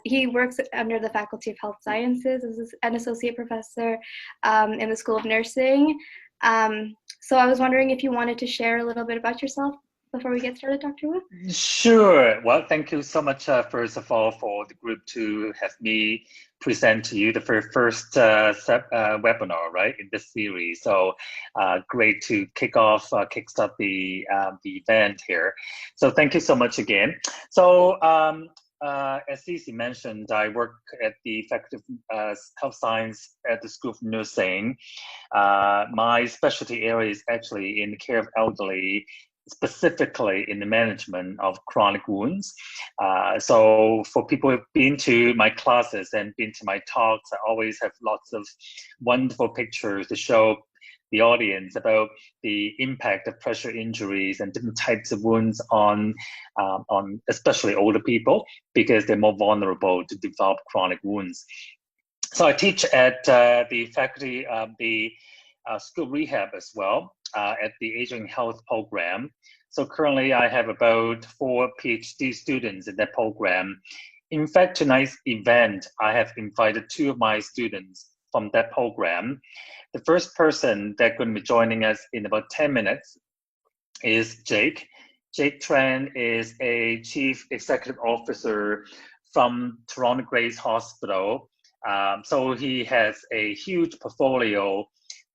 he works under the Faculty of Health Sciences as an associate professor in the School of Nursing. So I was wondering if you wanted to share a little bit about yourself before we get started, Dr. Wu? Sure. Well, thank you so much, first of all, for the group to have me present to you the first webinar, right, in this series. So great to kickstart the event here. So thank you so much again. So as Cece mentioned, I work at the Faculty of Health Science at the School of Nursing. My specialty area is actually in the care of elderly, specifically in the management of chronic wounds. So for people who've been to my classes and been to my talks, I always have lots of wonderful pictures to show the audience about the impact of pressure injuries and different types of wounds on especially older people, because they're more vulnerable to develop chronic wounds. So I teach at the faculty of the school rehab as well, at the Aging Health program. So currently I have about 4 PhD students in that program. In fact, tonight's event, I have invited 2 of my students from that program. The first person that's going to be joining us in about 10 minutes is Jake. Jake Tran is a Chief Executive Officer from Toronto Grace Hospital. So he has a huge portfolio.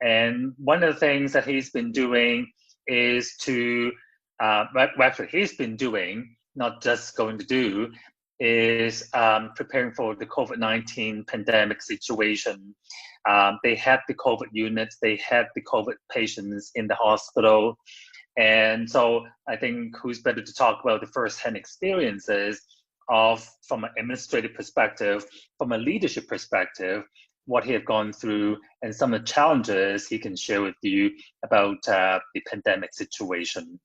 And one of the things that he's been doing is to, actually he's been doing, not just going to do, is preparing for the COVID-19 pandemic situation. They had the COVID units, they had the COVID patients in the hospital. And so I think who's better to talk about the first-hand experiences of, from an administrative perspective, from a leadership perspective, what he has gone through and some of the challenges he can share with you about the pandemic situation.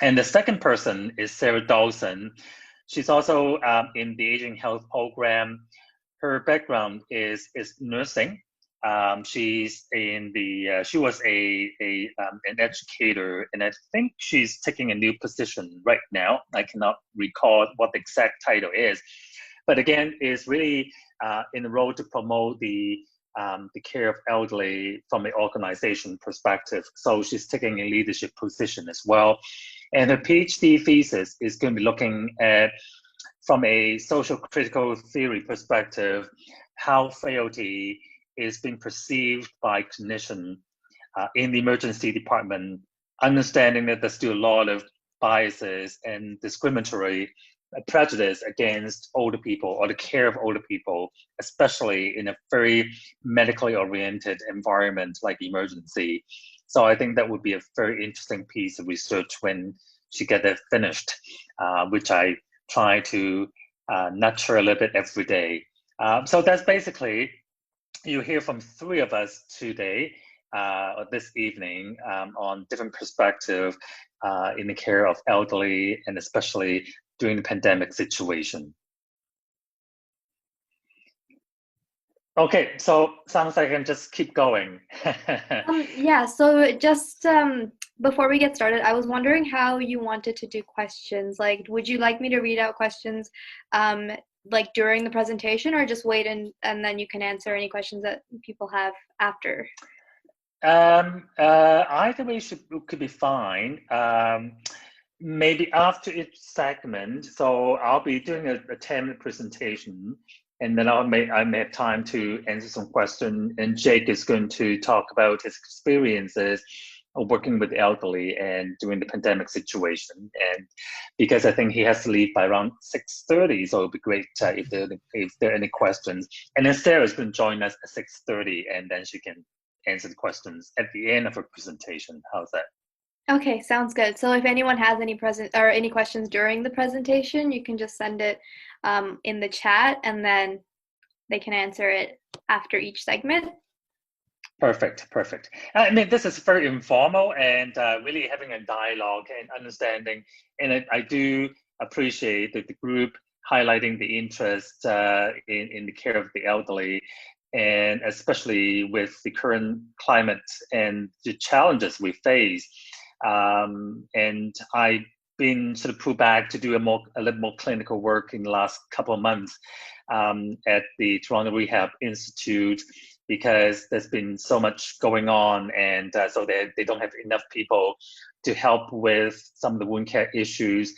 And the second person is Sarah Dawson. She's also in the Aging Health program. Her background is nursing. She's in the, she was an educator, and I think she's taking a new position right now. I cannot recall what the exact title is. But again, is really in the role to promote the care of elderly from an organization perspective. So she's taking a leadership position as well. And her PhD thesis is going to be looking at, from a social critical theory perspective, how frailty is being perceived by clinicians in the emergency department, understanding that there's still a lot of biases and discriminatory prejudice against older people or the care of older people, especially in a very medically oriented environment like emergency. So I think that would be a very interesting piece of research when she gets it finished, which I try to nurture a little bit every day. So that's basically, you hear from 3 of us today, or this evening, on different perspectives in the care of elderly, and especially during the pandemic situation. Okay, so sounds like I can just keep going. Yeah, so just before we get started, I was wondering how you wanted to do questions. Like, would you like me to read out questions like during the presentation, or just wait and then you can answer any questions that people have after? Either way could be fine. Maybe after each segment, so I'll be doing a 10-minute presentation, and then I may have time to answer some questions, and Jake is going to talk about his experiences of working with the elderly and during the pandemic situation. And because I think he has to leave by around 6:30, so it'll be great if there are any questions. And then Sarah's going to join us at 6:30, and then she can answer the questions at the end of her presentation. How's that? Okay, sounds good. So if anyone has any any questions during the presentation, you can just send it in the chat, and then they can answer it after each segment. Perfect, perfect. I mean, this is very informal and really having a dialogue and understanding. And I do appreciate that the group highlighting the interest in the care of the elderly, and especially with the current climate and the challenges we face. And I been sort of pulled back to do a little more clinical work in the last couple of months at the Toronto Rehab Institute, because there's been so much going on, and so they don't have enough people to help with some of the wound care issues.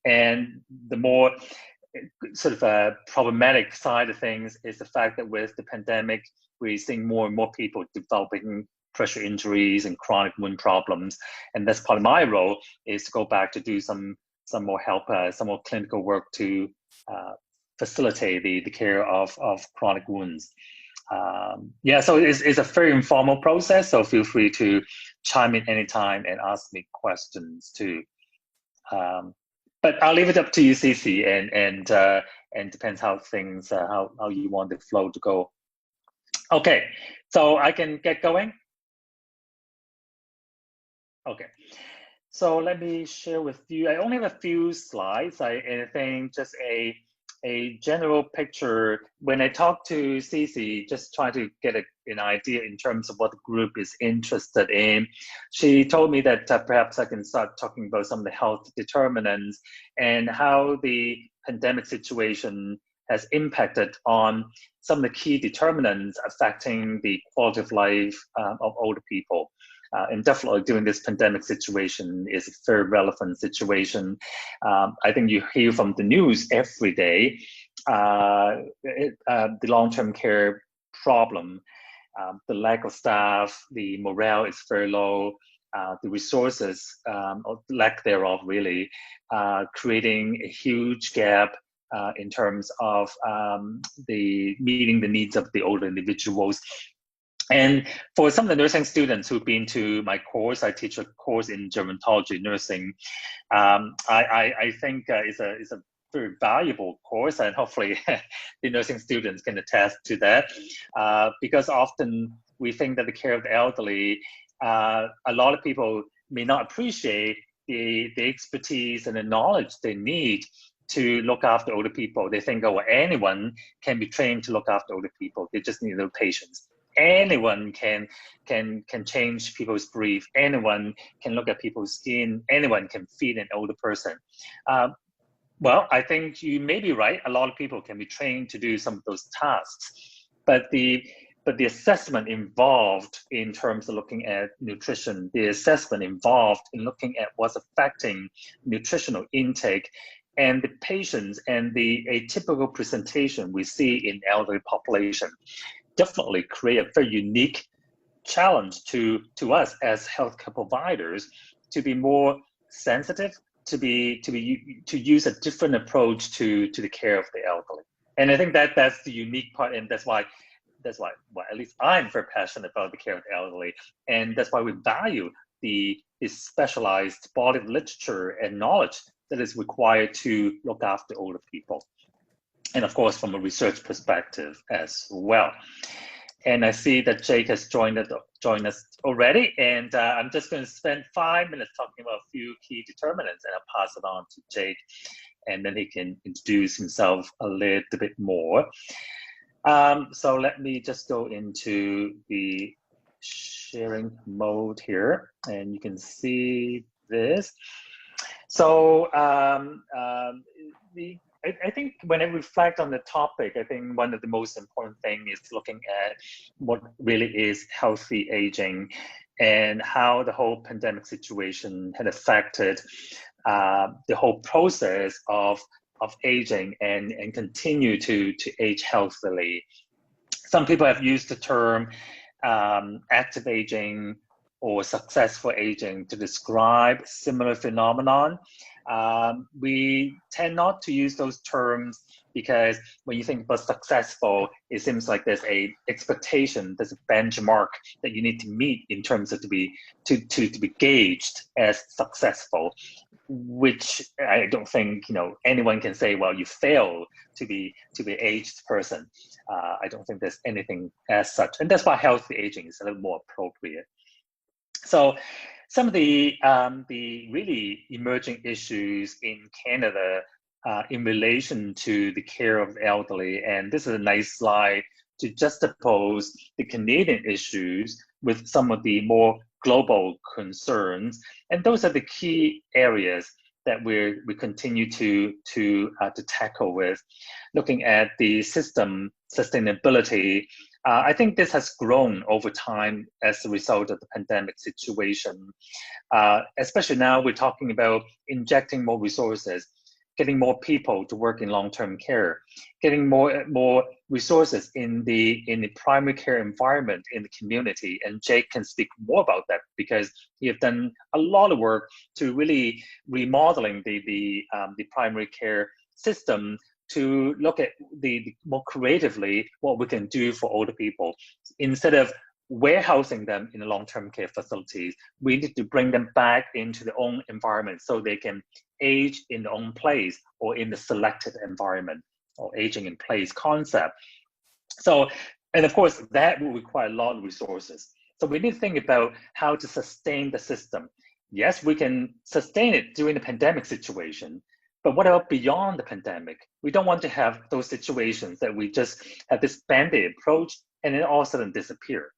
And the more sort of a problematic side of things is the fact that with the pandemic, we're seeing more and more people developing pressure injuries and chronic wound problems. And that's part of my role, is to go back to do some more help, some more clinical work to facilitate the care of chronic wounds. Yeah, so it's a very informal process, so feel free to chime in anytime and ask me questions too. But I'll leave it up to you, Cece, and depends how things, how you want the flow to go. Okay, so I can get going? Okay, so let me share with you. I only have a few slides. I think just a general picture. When I talk to Cece, just try to get an idea in terms of what the group is interested in. She told me that perhaps I can start talking about some of the health determinants and how the pandemic situation has impacted on some of the key determinants affecting the quality of life of older people. And definitely during this pandemic situation is a very relevant situation. I think you hear from the news every day, the long-term care problem, the lack of staff, the morale is very low, the resources, or lack thereof really, creating a huge gap in terms of the meeting the needs of the older individuals. And for some of the nursing students who've been to my course, I teach a course in gerontology nursing. I think it's a very valuable course, and hopefully the nursing students can attest to that, because often we think that the care of the elderly, a lot of people may not appreciate the expertise and the knowledge they need to look after older people. They think, oh, well, anyone can be trained to look after older people. They just need their patience. Anyone can change people's brief. Anyone can look at people's skin. Anyone can feed an older person. Well, I think you may be right. A lot of people can be trained to do some of those tasks, but the assessment involved in terms of looking at nutrition, the assessment involved in looking at what's affecting nutritional intake, and the patients and the atypical presentation we see in elderly population definitely create a very unique challenge to us as healthcare providers to be more sensitive, to use a different approach to the care of the elderly. And I think that's the unique part, and that's why well, at least I'm very passionate about the care of the elderly, and that's why we value the specialized body of literature and knowledge that is required to look after older people. And of course, from a research perspective as well. And I see that Jake has joined us already, and I'm just going to spend 5 minutes talking about a few key determinants, and I'll pass it on to Jake, and then he can introduce himself a little bit more. So let me just go into the sharing mode here, and you can see this. So I think when I reflect on the topic, I think one of the most important things is looking at what really is healthy aging and how the whole pandemic situation had affected the whole process of aging and continue to age healthily. Some people have used the term active aging or successful aging to describe similar phenomenon. We tend not to use those terms because when you think about successful, it seems like there's a expectation, there's a benchmark that you need to meet in terms of to be gauged as successful, which I don't think anyone can say, well, you failed to be aged person. I don't think there's anything as such, and that's why healthy aging is a little more appropriate. So some of the really emerging issues in Canada in relation to the care of the elderly, and this is a nice slide to juxtapose the Canadian issues with some of the more global concerns, and those are the key areas that we continue to tackle with. Looking at the system sustainability, I think this has grown over time as a result of the pandemic situation. Especially now, we're talking about injecting more resources, getting more people to work in long-term care, getting more resources in the primary care environment in the community. And Jake can speak more about that because he have done a lot of work to really remodeling the primary care system to look at the more creatively what we can do for older people instead of warehousing them in the long-term care facilities. We need to bring them back into their own environment so they can age in their own place or in the selected environment, or aging in place concept. So, and of course, that will require a lot of resources. So we need to think about how to sustain the system. Yes, we can sustain it during the pandemic situation, but what about beyond the pandemic? We don't want to have those situations that we just have this band-aid approach and then all of a sudden disappear.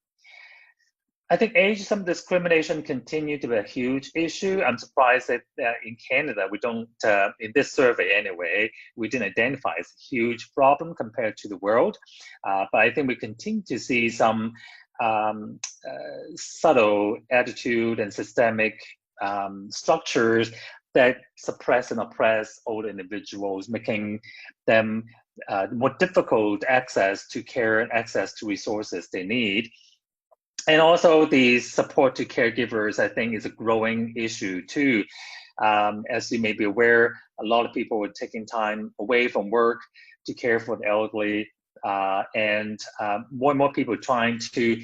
I think ageism discrimination continue to be a huge issue. I'm surprised that in Canada, we don't, in this survey anyway, we didn't identify as a huge problem compared to the world. But I think we continue to see some subtle attitude and systemic structures that suppress and oppress older individuals, making them more difficult access to care and access to resources they need. And also the support to caregivers, I think, is a growing issue too. As you may be aware, a lot of people are taking time away from work to care for the elderly, and more people are trying to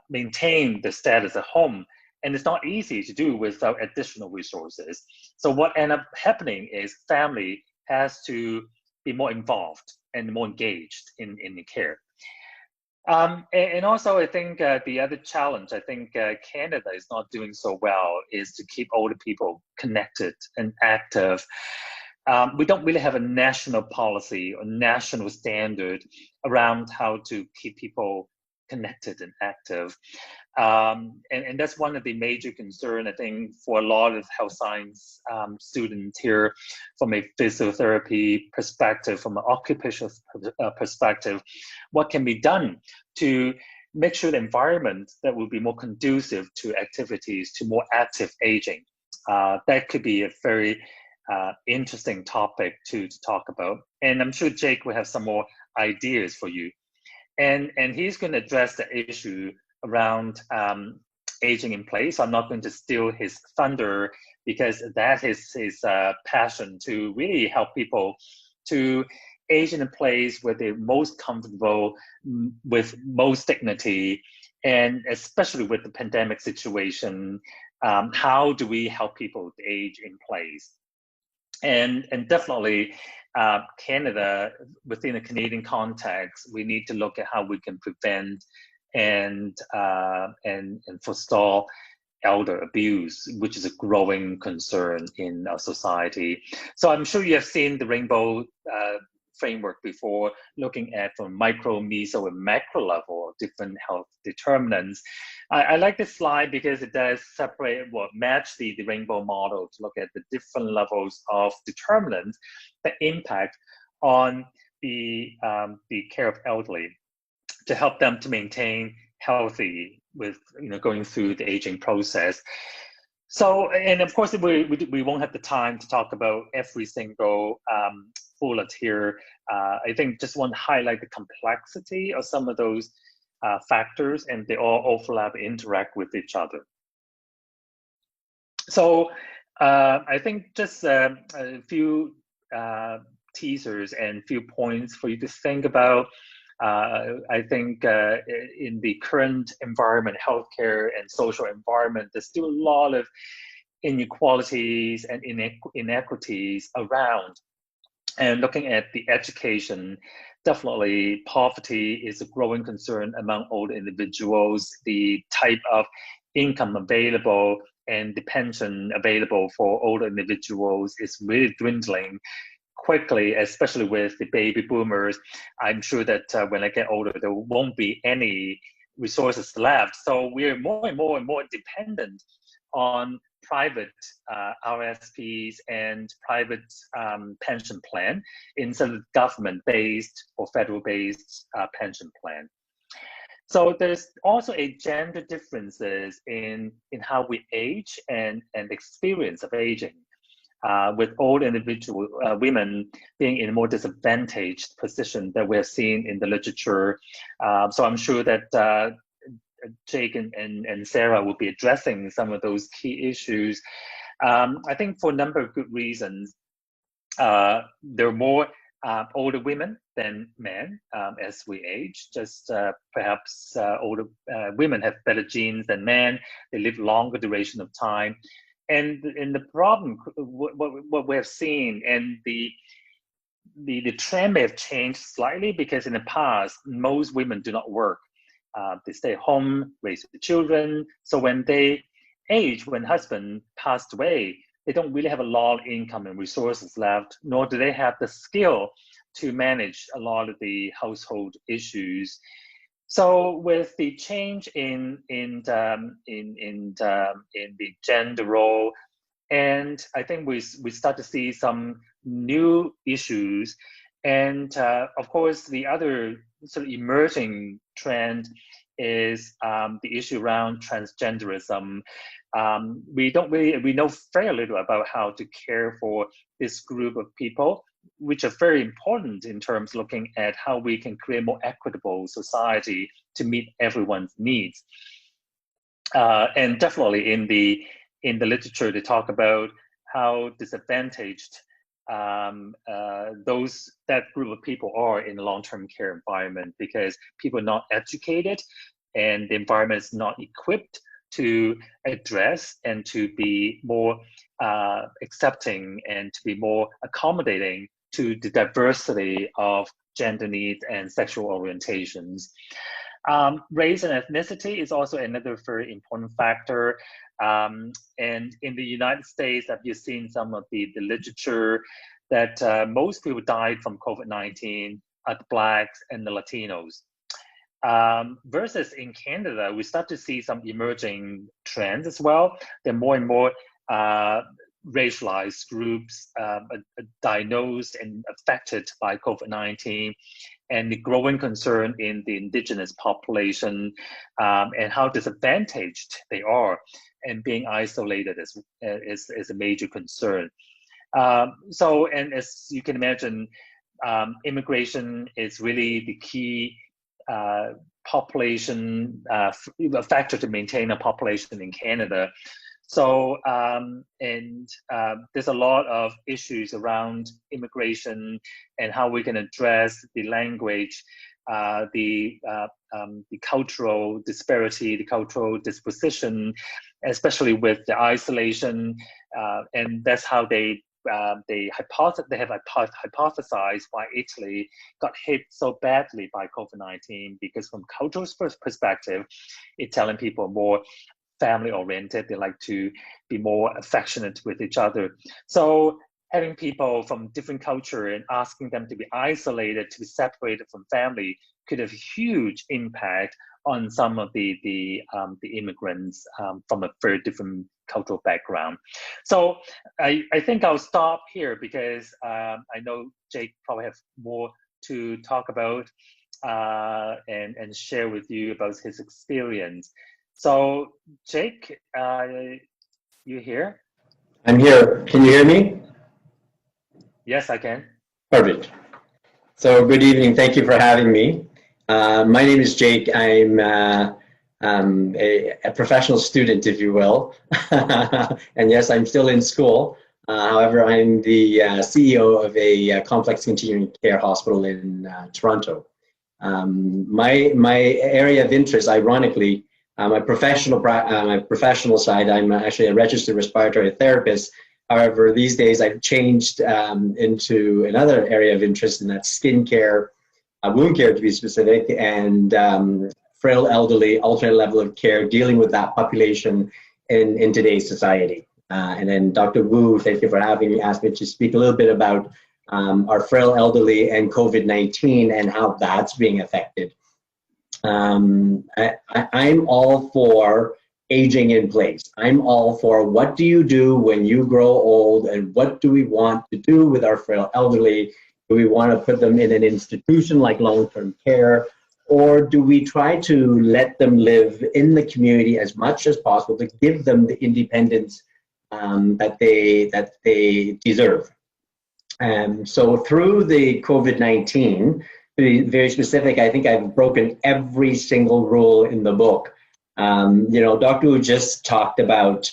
maintain the status at home. And it's not easy to do without additional resources. So what ends up happening is family has to be more involved and more engaged in the care. And also, I think the other challenge, I think Canada is not doing so well, is to keep older people connected and active. We don't really have a national policy or national standard around how to keep people connected and active. And that's one of the major concerns, I think, for a lot of health science students here from a physiotherapy perspective, from an occupational perspective. What can be done to make sure the environment that will be more conducive to activities, to more active aging? That could be a very interesting topic to talk about. And I'm sure Jake will have some more ideas for you. And he's going to address the issue around aging in place. I'm not going to steal his thunder because that is his passion, to really help people to age in a place where they're most comfortable, with most dignity, and especially with the pandemic situation, how do we help people to age in place? And definitely, Canada, within a Canadian context, we need to look at how we can prevent and forestall elder abuse, which is a growing concern in our society. So I'm sure you have seen the Rainbow framework before, looking at from micro, meso, and macro level different health determinants. I like this slide because it does separate, match the rainbow model to look at the different levels of determinants that impact on the care of elderly, to help them to maintain healthy with going through the aging process. So, and of course, we won't have the time to talk about every single bullet here. I think just want to highlight the complexity of some of those factors, and they all overlap, interact with each other. So I think just a few teasers and few points for you to think about. I think in the current environment, healthcare and social environment, there's still a lot of inequalities and inequities around. And looking at the education, definitely poverty is a growing concern among older individuals. The type of income available and the pension available for older individuals is really dwindling quickly, especially with the baby boomers. I'm sure that when I get older, there won't be any resources left. So we're more and more dependent on private RSPs and private pension plan instead of government-based or federal-based pension plan. So there's also a gender differences in how we age and experience of aging. With old individual women being in a more disadvantaged position that we're seeing in the literature. So I'm sure that Jake and Sarah will be addressing some of those key issues. I think for a number of good reasons. There are more older women than men as we age. Just perhaps older women have better genes than men. They live longer duration of time. And the problem, what we have seen, and the trend may have changed slightly, because in the past, most women do not work. They stay home, raise the children. So when they age, when husband passed away, they don't really have a lot of income and resources left, nor do they have the skill to manage a lot of the household issues. So with the change in the gender role, and I think we start to see some new issues, and of course the other sort of emerging trend is the issue around transgenderism. We know very little about how to care for this group of people, which are very important in terms of looking at how we can create more equitable society to meet everyone's needs. And definitely in the literature, they talk about how disadvantaged that group of people are in a long-term care environment, because people are not educated and the environment is not equipped to address and to be more accepting and to be more accommodating to the diversity of gender needs and sexual orientations. Race and ethnicity is also another very important factor. And in the United States, have you seen some of the literature that most people died from COVID-19 are the Blacks and the Latinos. Versus in Canada, we start to see some emerging trends as well. There are more and more racialized groups diagnosed and affected by COVID-19, and the growing concern in the Indigenous population and how disadvantaged they are, and being isolated is a major concern. So, and as you can imagine, immigration is really the key population factor to maintain a population in Canada. So, there's a lot of issues around immigration and how we can address the language, the cultural disparity, the cultural disposition, especially with the isolation, and that's how they have hypothesized why Italy got hit so badly by COVID-19, because from cultural perspective, Italian people are more family oriented. They like to be more affectionate with each other. So having people from different culture and asking them to be isolated, to be separated from family, could have huge impact on some of the immigrants from a very different cultural background. So I think I'll stop here, because I know Jake probably have more to talk about and share with you about his experience. So Jake, you here? I'm here. Can you hear me? Yes, I can. Perfect. So good evening. Thank you for having me. My name is Jake. I'm a professional student, if you will. And yes, I'm still in school. However, I'm the CEO of a complex continuing care hospital in Toronto. My area of interest, ironically, my professional side, I'm actually a registered respiratory therapist. However, these days I've changed into another area of interest, and that's skin care, wound care to be specific, and frail elderly, alternate level of care, dealing with that population in today's society. And then Dr. Wu, thank you for having me, asked me to speak a little bit about our frail elderly and COVID-19 and how that's being affected. I'm all for aging in place. I'm all for what do you do when you grow old, and what do we want to do with our frail elderly? Do we want to put them in an institution like long-term care, or do we try to let them live in the community as much as possible to give them the independence that they deserve? So through the COVID-19, to be very specific, I think I've broken every single rule in the book. Dr. Wu just talked about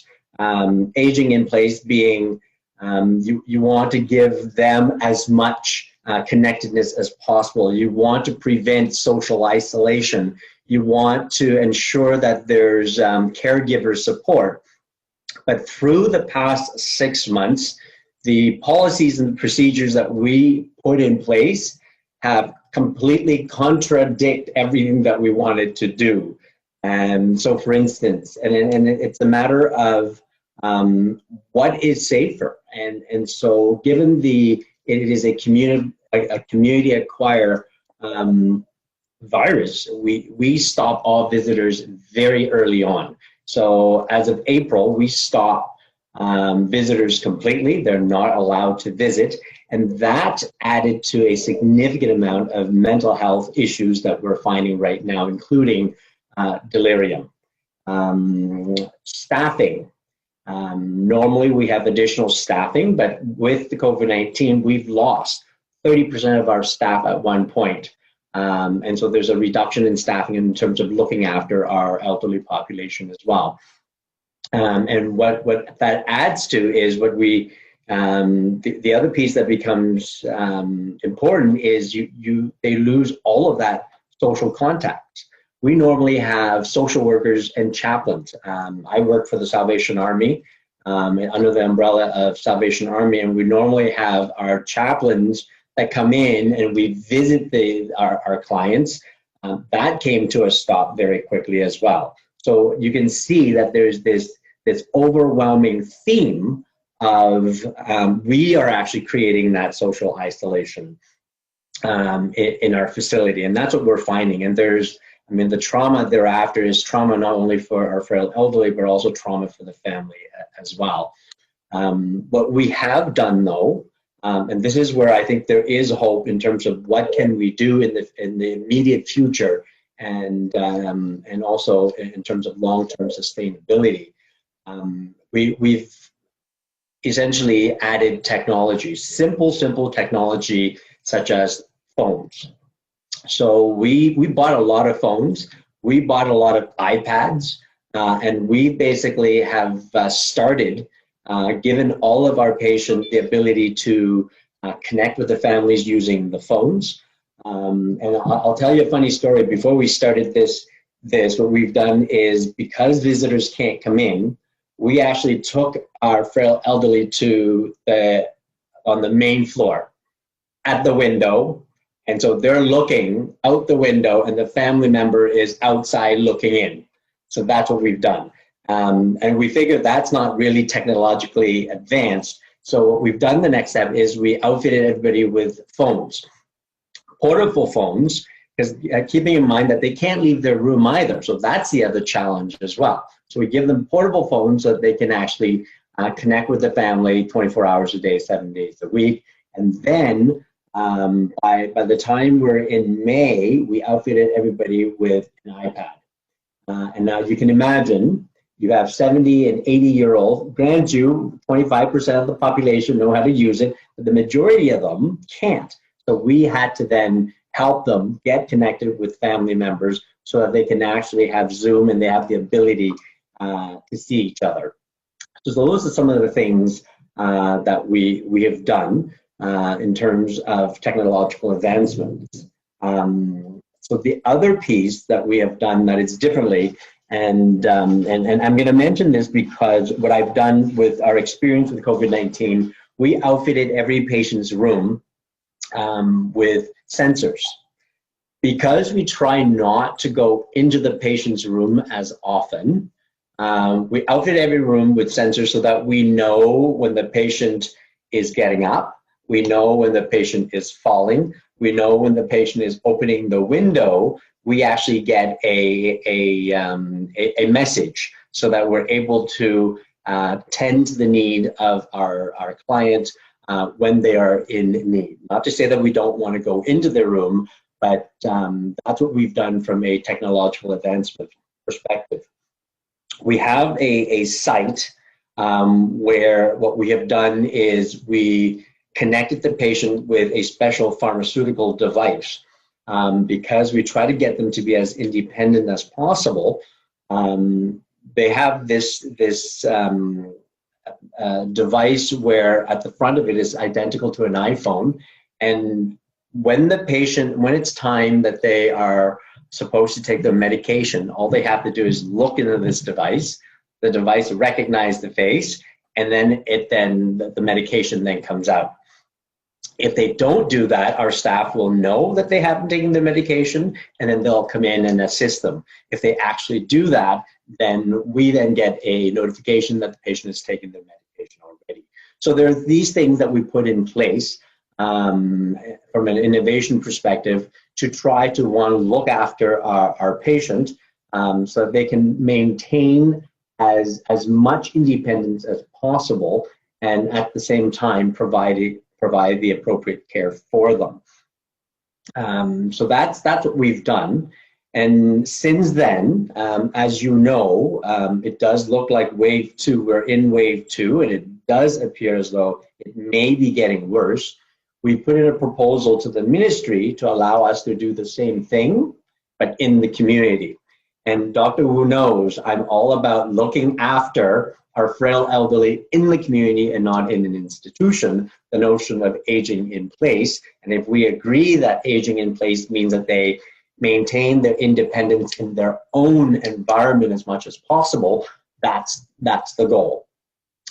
aging in place being, you want to give them as much connectedness as possible. You want to prevent social isolation. You want to ensure that there's caregiver support. But through the past 6 months, the policies and procedures that we put in place have completely contradict everything that we wanted to do. And so, for instance, and it's a matter of what is safer. And so, given it is a community acquired virus, we stop all visitors very early on. So as of April, we stop visitors completely. They're not allowed to visit. And that added to a significant amount of mental health issues that we're finding right now, including delirium. Staffing. Normally we have additional staffing, but with the COVID-19, we've lost 30% of our staff at one point. And so there's a reduction in staffing in terms of looking after our elderly population as well. And what that adds to is what we, the other piece that becomes important is they lose all of that social contact. We normally have social workers and chaplains. I work for the Salvation Army under the umbrella of Salvation Army, and we normally have our chaplains that come in and we visit our clients. That came to a stop very quickly as well. So you can see that there's this overwhelming theme of we are actually creating that social isolation in our facility, and that's what we're finding. And the trauma thereafter is trauma not only for our frail elderly, but also trauma for the family as well. What we have done though, and this is where I think there is hope in terms of what can we do in the immediate future, and also in terms of long-term sustainability. We've essentially added technology, simple technology such as phones. So we bought a lot of phones, we bought a lot of iPads, and we basically have started given all of our patients the ability to connect with the families using the phones. And I'll tell you a funny story. Before we started this, what we've done is, because visitors can't come in, we actually took our frail elderly on the main floor at the window. And so they're looking out the window and the family member is outside looking in. So that's what we've done. And we figured that's not really technologically advanced. So what we've done, the next step, is we outfitted everybody with phones, portable phones, because keeping in mind that they can't leave their room either. So that's the other challenge as well. So we give them portable phones so that they can actually connect with the family 24 hours a day, 7 days a week. And then by the time we're in May, we outfitted everybody with an iPad. And now you can imagine, you have 70 and 80-year-old, grant you 25% of the population know how to use it, but the majority of them can't. So we had to then help them get connected with family members so that they can actually have Zoom and they have the ability to see each other. So those are some of the things that we have done in terms of technological advancements. So the other piece that we have done that is differently, and I'm going to mention this because what I've done with our experience with COVID-19, we outfitted every patient's room with sensors. Because we try not to go into the patient's room as often, we outfit every room with sensors so that we know when the patient is getting up, we know when the patient is falling, we know when the patient is opening the window. We actually get a message so that we're able to tend to the need of our clients when they are in need. Not to say that we don't want to go into their room, but that's what we've done from a technological advancement perspective. We have a site where what we have done is we connected the patient with a special pharmaceutical device. Because we try to get them to be as independent as possible, they have this device where at the front of it is identical to an iPhone, and when it's time that they are supposed to take their medication, all they have to do is look into this device. The device recognizes the face, and then the medication then comes out. If they don't do that, our staff will know that they haven't taken the medication, and then they'll come in and assist them. If they actually do that, then we then get a notification that the patient has taken their medication already. So there are these things that we put in place from an innovation perspective to try to look after our patient so that they can maintain as much independence as possible, and at the same time provide the appropriate care for them. So that's what we've done. And since then, as you know, it does look like wave 2, we're in wave 2, and it does appear as though it may be getting worse. We put in a proposal to the ministry to allow us to do the same thing, but in the community. And Dr. Wu knows I'm all about looking after our frail elderly in the community and not in an institution, the notion of aging in place. And if we agree that aging in place means that they maintain their independence in their own environment as much as possible, that's the goal.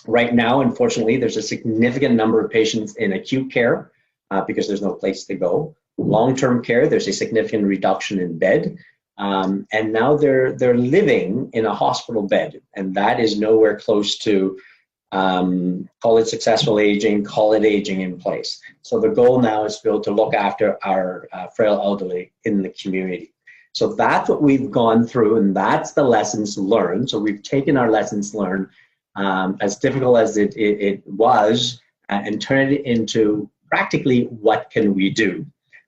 Right now, unfortunately, there's a significant number of patients in acute care because there's no place to go. Long-term care, there's a significant reduction in bed. And now they're living in a hospital bed, and that is nowhere close to call it successful aging, call it aging in place. So the goal now is to look after our frail elderly in the community. So that's what we've gone through, and that's the lessons learned. So we've taken our lessons learned, as difficult as it was, and turned it into practically what can we do.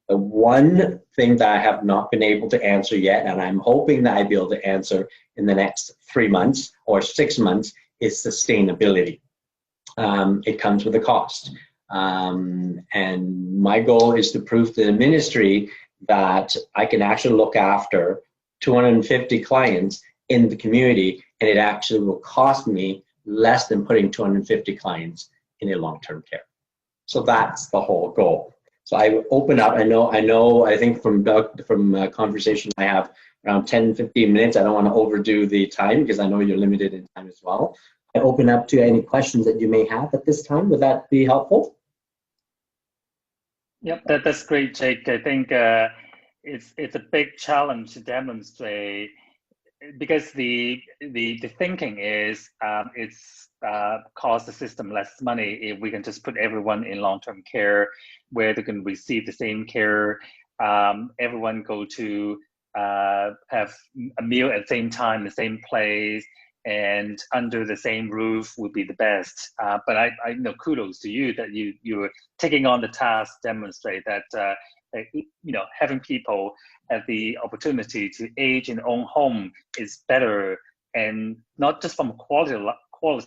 The one thing that I have not been able to answer yet, and I'm hoping that I'll be able to answer in the next 3 months or 6 months, is sustainability. It comes with a cost. And my goal is to prove to the ministry that I can actually look after 250 clients in the community, and it actually will cost me less than putting 250 clients in a long-term care. So that's the whole goal. So I open up, I think from conversation I have around 10, 15 minutes. I don't want to overdo the time because I know you're limited in time as well. I open up to any questions that you may have at this time. Would that be helpful? Yep, that's great, Jake. I think it's a big challenge to demonstrate, because the thinking is it's cost the system less money if we can just put everyone in long-term care where they can receive the same care. Everyone go to have a meal at the same time, the same place, and under the same roof would be the best. But I know, kudos to you that you're taking on the task, demonstrate that having people have the opportunity to age in their own home is better, and not just from a quality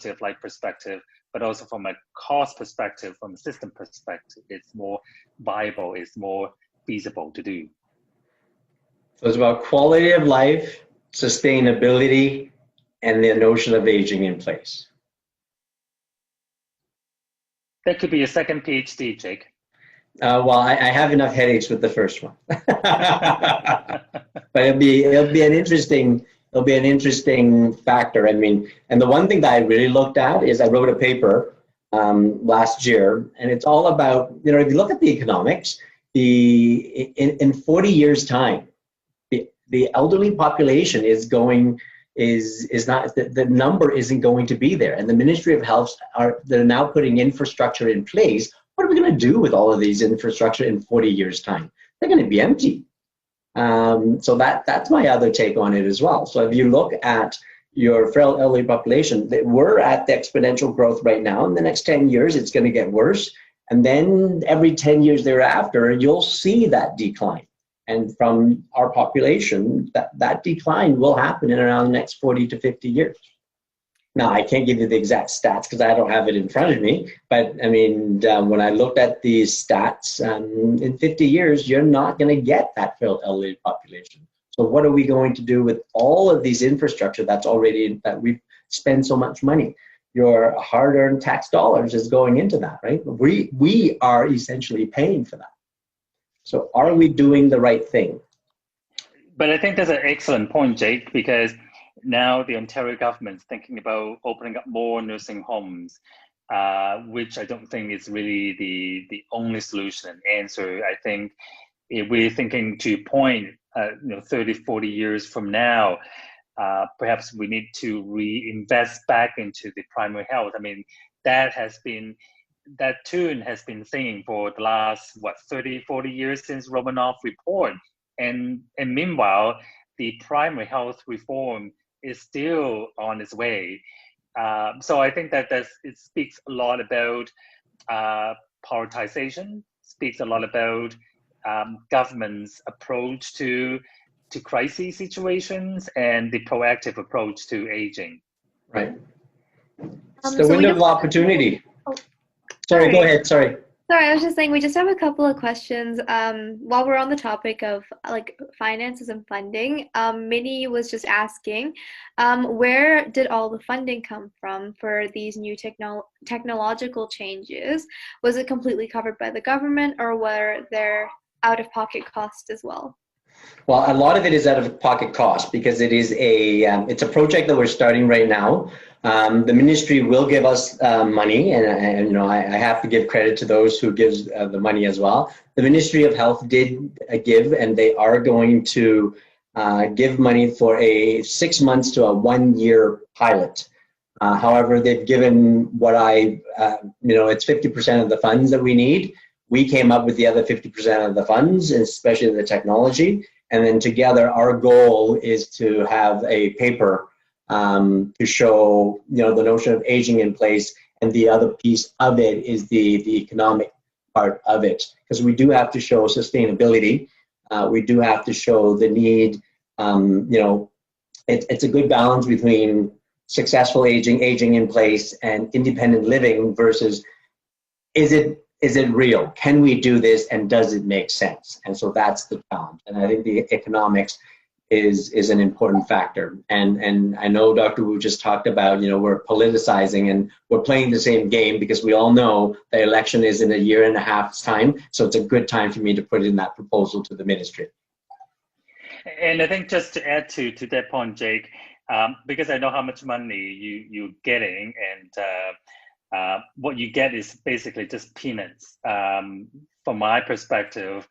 of life perspective, but also from a cost perspective, from a system perspective. It's more viable, it's more feasible to do. So it's about quality of life, sustainability, and the notion of aging in place. That could be a second PhD, Jake. Well, I have enough headaches with the first one. But it'll be an interesting factor. I mean, and the one thing that I really looked at is I wrote a paper last year, and it's all about, if you look at the economics, in 40 years time, the elderly population is not, the number isn't going to be there. And the Ministry of Health they're now putting infrastructure in place. What are we going to do with all of these infrastructure in 40 years time? They're going to be empty. So that's my other take on it as well. So if you look at your frail elderly population. We're at the exponential growth right now. In the next 10 years, it's going to get worse. And then every 10 years thereafter, you'll see that decline. And from our population, that decline will happen in around the next 40 to 50 years. Now, I can't give you the exact stats because I don't have it in front of me. But I mean, when I looked at these stats, in 50 years, you're not going to get that frail elderly population. So what are we going to do with all of these infrastructure that we've spent so much money? Your hard-earned tax dollars is going into that, right? We are essentially paying for that. So are we doing the right thing? But I think that's an excellent point, Jake, because now the Ontario government is thinking about opening up more nursing homes, which I don't think is really the only solution and answer. I think if we're thinking to point, 30, 40 years from now, perhaps we need to reinvest back into the primary health. I mean, that tune has been singing for the last, 30, 40 years since Romanoff report. And meanwhile, the primary health reform is still on its way. So I think that it speaks a lot about prioritization, speaks a lot about government's approach to crisis situations and the proactive approach to aging. Right. It's the window of opportunity. Sorry, go ahead. Sorry. Sorry, I was just saying we just have a couple of questions. While we're on the topic of like finances and funding, Minnie was just asking, where did all the funding come from for these new technological changes? Was it completely covered by the government, or were there out-of-pocket costs as well? Well, a lot of it is out-of-pocket cost because it's a project that we're starting right now. The ministry will give us money, and I have to give credit to those who gives the money as well. The Ministry of Health did give, and they are going to give money for a 6 months to a 1 year pilot. However, they've given it's 50% of the funds that we need. We came up with the other 50% of the funds, especially the technology. And then together, our goal is to have a paper to show, the notion of aging in place. And the other piece of it is the economic part of it. Because we do have to show sustainability. We do have to show the need. It's a good balance between successful aging in place, and independent living versus is it real? Can we do this, and does it make sense? And so that's the challenge. And I think the economics is an important factor. And I know Dr. Wu just talked about, we're politicizing and we're playing the same game because we all know the election is in a year and a half's time. So it's a good time for me to put in that proposal to the ministry. And I think just to add to that point, Jake, because I know how much money you're getting, and what you get is basically just peanuts from my perspective.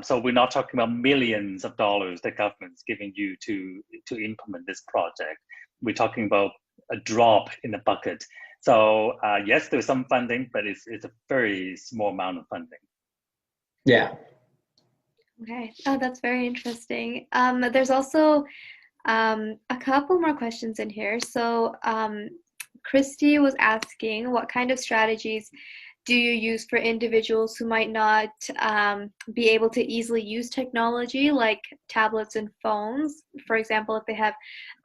So we're not talking about millions of dollars that government's giving you to implement this project. We're talking about a drop in the bucket. So yes, there's some funding, but it's a very small amount of funding. Yeah. Okay. Oh, that's very interesting. There's also a couple more questions in here. So Christy was asking, what kind of strategies do you use for individuals who might not be able to easily use technology, like tablets and phones? For example, if they have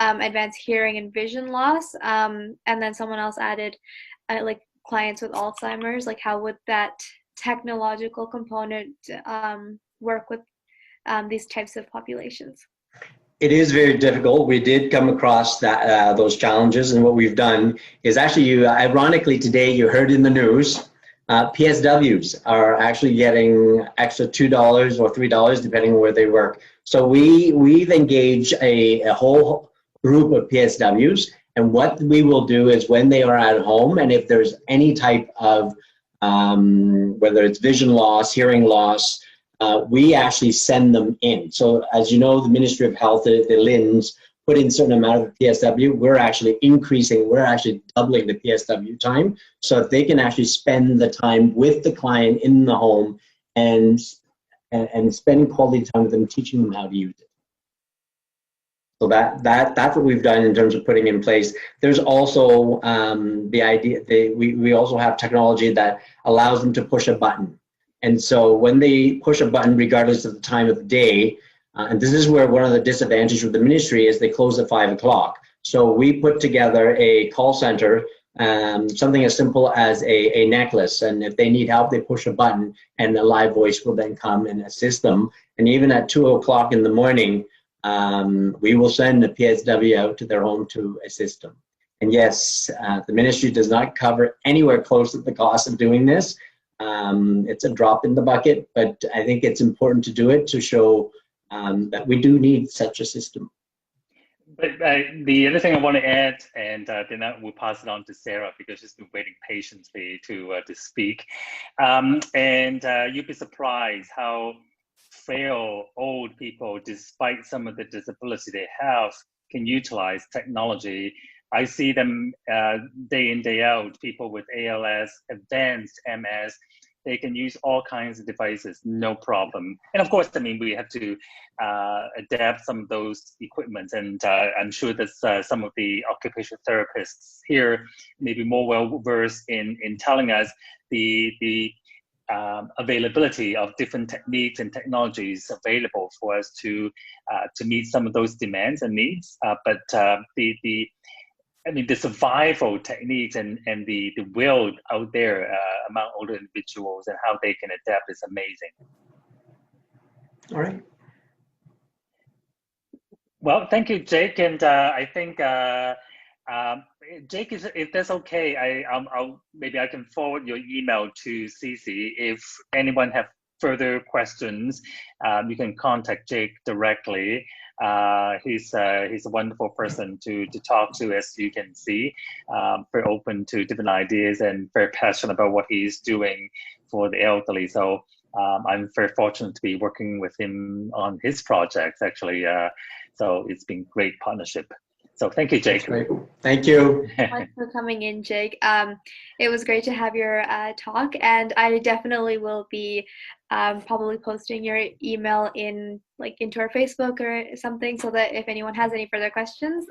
advanced hearing and vision loss, and then someone else added, like clients with Alzheimer's, like how would that technological component work with these types of populations? It is very difficult. We did come across those challenges, and what we've done is actually, ironically, today you heard in the news, PSWs are actually getting extra $2 or $3 depending on where they work. So we've engaged a whole group of PSWs, and what we will do is when they are at home, and if there's any type of whether it's vision loss, hearing loss, we actually send them in. So as you know, the Ministry of Health, the LINs, put in a certain amount of PSW. We're actually doubling the PSW time so that they can actually spend the time with the client in the home and spending quality time with them, teaching them how to use it. So that's what we've done in terms of putting in place. There's also the idea that we also have technology that allows them to push a button. And so when they push a button, regardless of the time of the day, and this is where one of the disadvantages of the ministry is they close at 5 o'clock. So we put together a call center, something as simple as a necklace. And if they need help, they push a button and a live voice will then come and assist them. And even at 2 o'clock in the morning, we will send a PSW out to their home to assist them. And yes, the ministry does not cover anywhere close to the cost of doing this. It's a drop in the bucket, but I think it's important to do it to show that we do need such a system. But the other thing I want to add, and then I will pass it on to Sarah because she's been waiting patiently to speak. And you'd be surprised how frail old people, despite some of the disability they have, can utilize technology. I see them day in, day out, people with ALS, advanced MS, they can use all kinds of devices, no problem. And of course, I mean, we have to adapt some of those equipments. And I'm sure that some of the occupational therapists here may be more well-versed in telling us the availability of different techniques and technologies available for us to meet some of those demands and needs. But the survival techniques and the will out there among older individuals and how they can adapt is amazing. All right. Well, thank you, Jake. And I think, Jake, if that's okay, maybe I can forward your email to Cece. If anyone have further questions, you can contact Jake directly. He's a wonderful person to talk to, as you can see. Very open to different ideas and very passionate about what he's doing for the elderly. So I'm very fortunate to be working with him on his projects, actually. So it's been great partnership. So thank you, Jake. Thank you. Thanks for coming in, Jake. It was great to have your talk, and I definitely will be probably posting your email into our Facebook or something, so that if anyone has any further questions,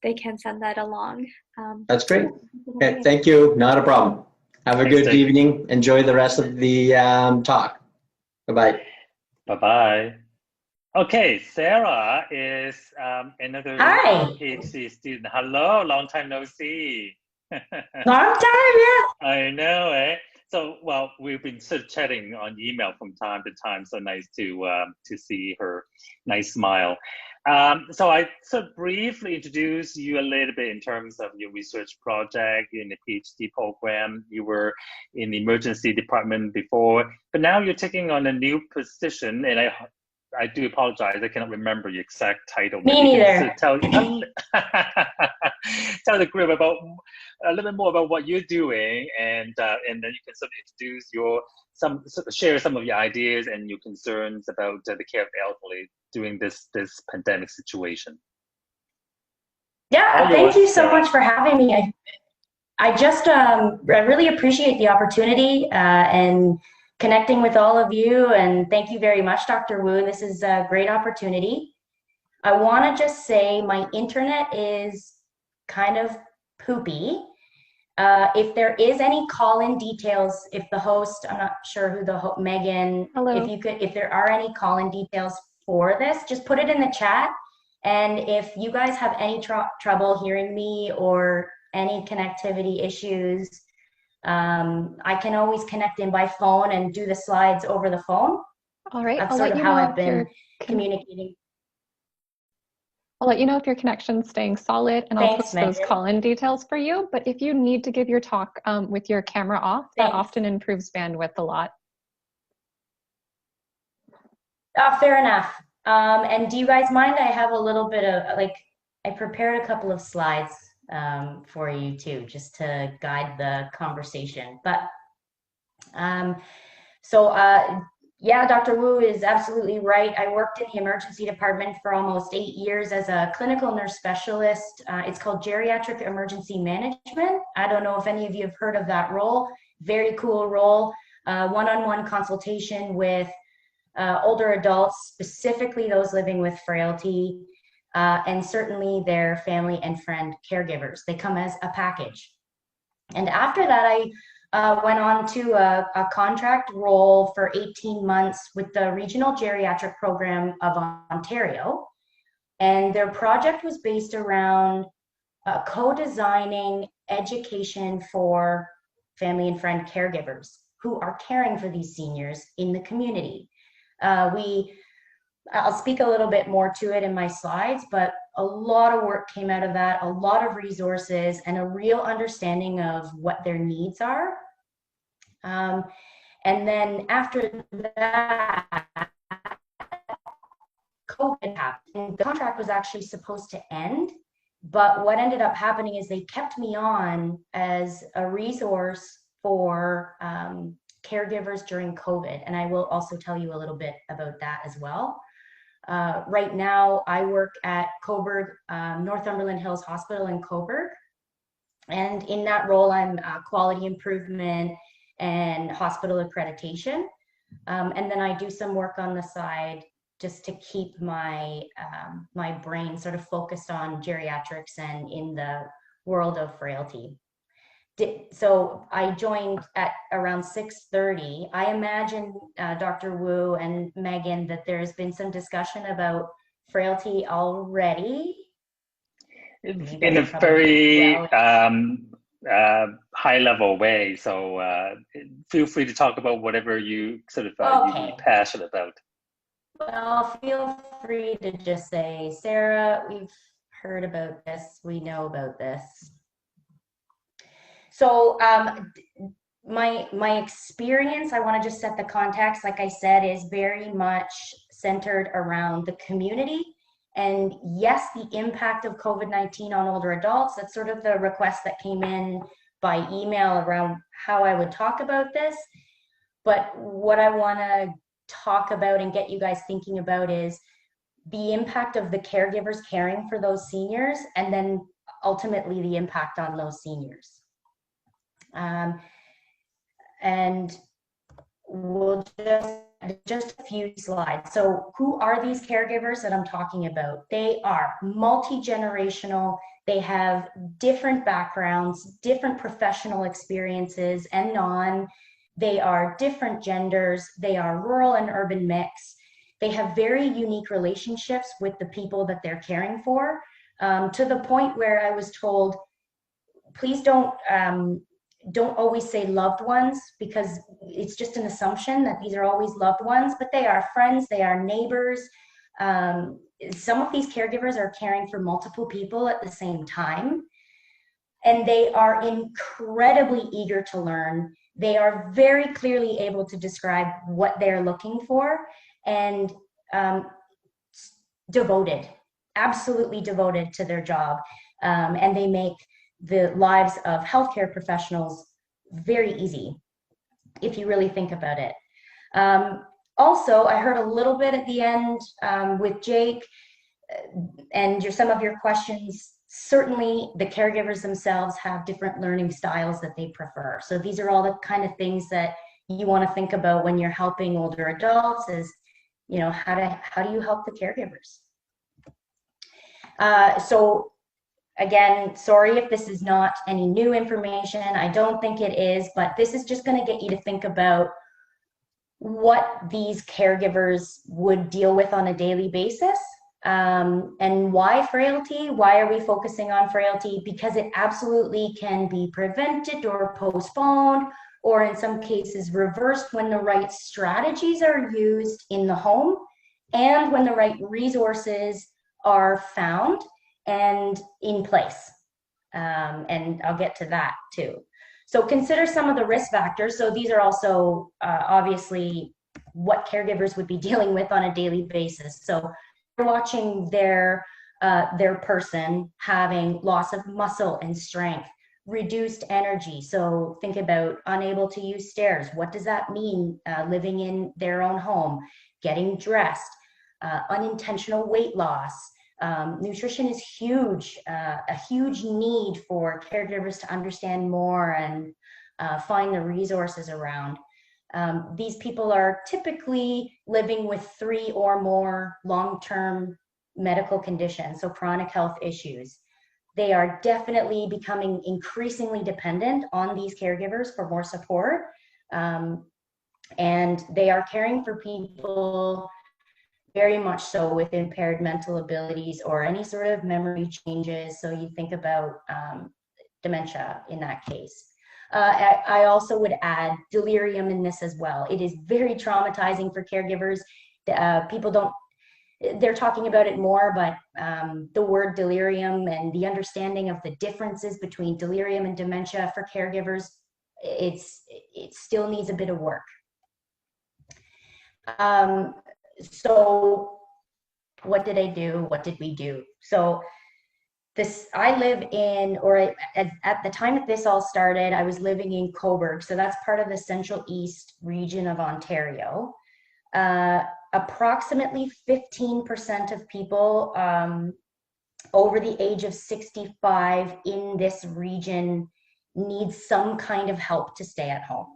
they can send that along. That's great. Okay, thank you. Not a problem. Have a good evening. Enjoy the rest of the talk. Bye-bye. Bye-bye. Okay, Sarah is another PhD student. Hello, long time no see. Long time, yeah. I know, eh? So, well, we've been sort of chatting on email from time to time. So nice to see her nice smile. So I sort of briefly introduce you a little bit in terms of your research project. You're in the PhD program. You were in the emergency department before, but now you're taking on a new position, and I do apologize. I cannot remember your exact title. Me neither. Sort of tell the group about a little bit more about what you're doing, and then you can sort of introduce share some of your ideas and your concerns about the care of the elderly during this pandemic situation. Yeah, thank you so much for having me. I just I really appreciate the opportunity and connecting with all of you, and thank you very much, Dr. Wu. This is a great opportunity. I want to just say my internet is kind of poopy. If there is any call-in details, if the host, I'm not sure who the host, Megan, hello. If there are any call-in details for this, just put it in the chat. And if you guys have any trouble hearing me or any connectivity issues, I can always connect in by phone and do the slides over the phone. All right. That's sort of how I've been communicating. I'll let you know if your connection's staying solid, and I'll post those call-in details for you. But if you need to give your talk with your camera off, that often improves bandwidth a lot. Fair enough. And do you guys mind? I have a little bit of, I prepared a couple of slides for you too, just to guide the conversation. But yeah, Dr. Wu is absolutely right. I worked in the emergency department for almost 8 years as a clinical nurse specialist. It's called geriatric emergency management. I don't know if any of you have heard of that role. Very cool role. One-on-one consultation with older adults, specifically those living with frailty. and certainly their family and friend caregivers. They come as a package. And after that, I went on to a contract role for 18 months with the Regional Geriatric Program of Ontario. And their project was based around co-designing education for family and friend caregivers who are caring for these seniors in the community. I'll speak a little bit more to it in my slides, but a lot of work came out of that, a lot of resources, and a real understanding of what their needs are. And then after that, COVID happened. The contract was actually supposed to end, but what ended up happening is they kept me on as a resource for caregivers during COVID. And I will also tell you a little bit about that as well. Right now, I work at Coburg, Northumberland Hills Hospital in Coburg. And in that role, I'm quality improvement and hospital accreditation. And then I do some work on the side just to keep my my brain sort of focused on geriatrics and in the world of frailty. So I joined at around 6:30. I imagine, Dr. Wu and Megan, that there's been some discussion about frailty already. In a very high level way. So feel free to talk about whatever you sort of you're passionate about. Well, feel free to just say, Sarah, we've heard about this. We know about this. So my experience, I want to just set the context, like I said, is very much centered around the community. And yes, the impact of COVID-19 on older adults, that's sort of the request that came in by email around how I would talk about this. But what I want to talk about and get you guys thinking about is the impact of the caregivers caring for those seniors, and then ultimately the impact on those seniors. And we'll just a few slides. So who are these caregivers that I'm talking about? They are multi-generational. They have different backgrounds, different professional experiences and non. They are different genders. They are rural and urban mix. They have very unique relationships with the people that they're caring for, to the point where I was told, please don't always say loved ones, because it's just an assumption that these are always loved ones, but they are friends, they are neighbors. Some of these caregivers are caring for multiple people at the same time, and they are incredibly eager to learn. They are very clearly able to describe what they're looking for, and devoted, absolutely devoted to their job. And they make the lives of healthcare professionals very easy, if you really think about it. Also, I heard a little bit at the end with Jake and some of your questions. Certainly the caregivers themselves have different learning styles that they prefer. So these are all the kind of things that you want to think about when you're helping older adults, is, you know, how do you help the caregivers? So again, sorry if this is not any new information. I don't think it is, but this is just going to get you to think about what these caregivers would deal with on a daily basis. And why frailty? Why are we focusing on frailty? Because it absolutely can be prevented or postponed, or in some cases reversed, when the right strategies are used in the home and when the right resources are found and in place. And I'll get to that too. So consider some of the risk factors. So these are also obviously what caregivers would be dealing with on a daily basis. So you're watching their person having loss of muscle and strength, reduced energy. So think about unable to use stairs. What does that mean living in their own home? Getting dressed, unintentional weight loss. Nutrition is huge, a huge need for caregivers to understand more and find the resources around. These people are typically living with 3 or more long-term medical conditions, so chronic health issues, they are definitely becoming increasingly dependent on these caregivers for more support. And they are caring for people very much so with impaired mental abilities or any sort of memory changes. So you think about dementia in that case. I also would add delirium in this as well. It is very traumatizing for caregivers. People don't, they're talking about it more, but the word delirium and the understanding of the differences between delirium and dementia for caregivers, it still needs a bit of work. So what did I do? What did we do? So I live in, or at the time that this all started, I was living in Cobourg. So that's part of the Central East region of Ontario. Approximately 15% of people over the age of 65 in this region need some kind of help to stay at home.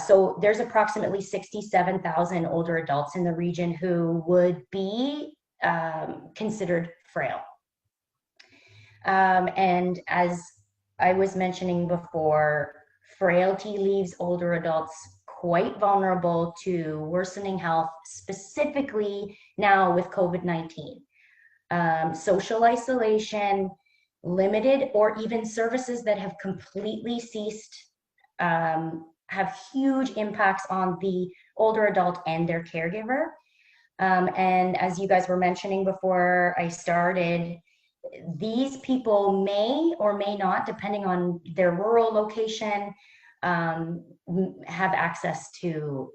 So there's approximately 67,000 older adults in the region who would be considered frail. And as I was mentioning before, frailty leaves older adults quite vulnerable to worsening health, specifically now with COVID-19. Social isolation, limited or even services that have completely ceased have huge impacts on the older adult and their caregiver. And as you guys were mentioning before I started, these people may or may not, depending on their rural location, have access to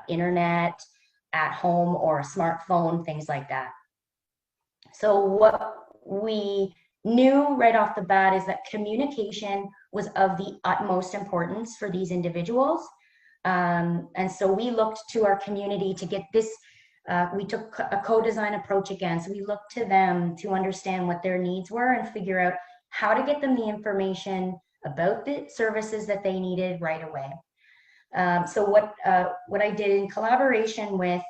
internet at home or a smartphone, things like that. So what we knew right off the bat is that communication was of the utmost importance for these individuals. And so we looked to our community to get this, we took a co-design approach again. So we looked to them to understand what their needs were and figure out how to get them the information about the services that they needed right away. So what I did in collaboration with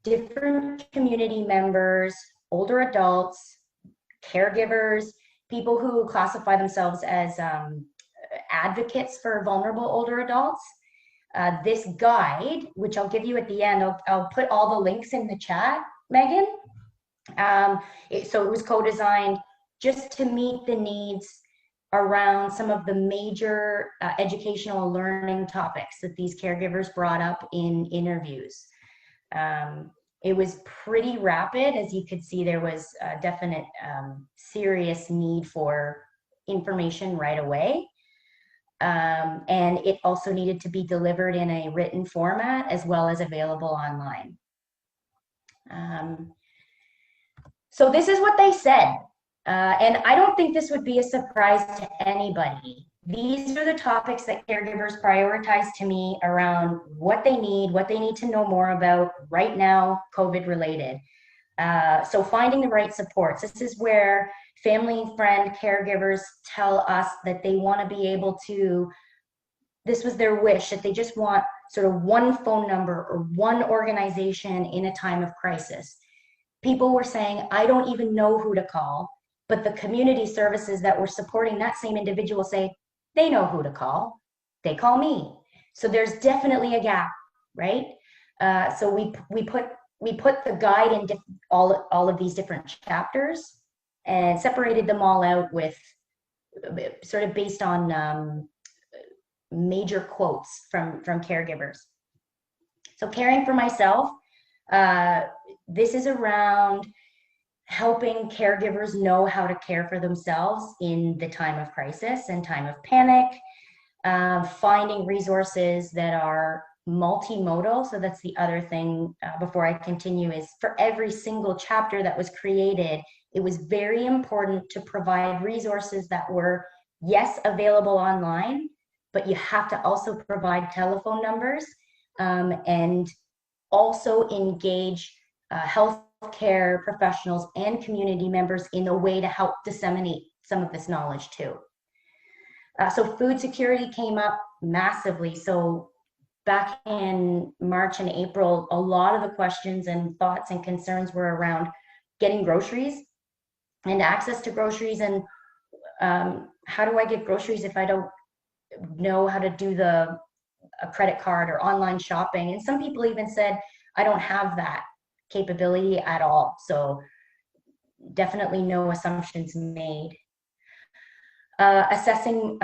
different community members, older adults, caregivers, people who classify themselves as advocates for vulnerable older adults. This guide, which I'll give you at the end, I'll put all the links in the chat, Megan. So it was co-designed just to meet the needs around some of the major educational learning topics that these caregivers brought up in interviews. It was pretty rapid. As you could see, there was a definite serious need for information right away. And it also needed to be delivered in a written format as well as available online. So this is what they said. And I don't think this would be a surprise to anybody. These are the topics that caregivers prioritize to me around what they need to know more about right now, COVID related. So finding the right supports. This is where family and friend caregivers tell us that they want to be able to, this was their wish, that they just want sort of one phone number or one organization in a time of crisis. People were saying, I don't even know who to call, but the community services that were supporting that same individual say, they know who to call, they call me. So there's definitely a gap, right? So we put the guide in all of these different chapters and separated them all out with sort of based on major quotes from caregivers. So caring for myself, this is around helping caregivers know how to care for themselves in the time of crisis and time of panic, finding resources that are multimodal. So that's the other thing before I continue is for every single chapter that was created, it was very important to provide resources that were, yes, available online, but you have to also provide telephone numbers and also engage healthcare professionals and community members in a way to help disseminate some of this knowledge too. So food security came up massively. So back in March and April, a lot of the questions and thoughts and concerns were around getting groceries and access to groceries, and how do I get groceries if I don't know how to do a credit card or online shopping? And some people even said, I don't have that capability at all. So definitely no assumptions made. Accessing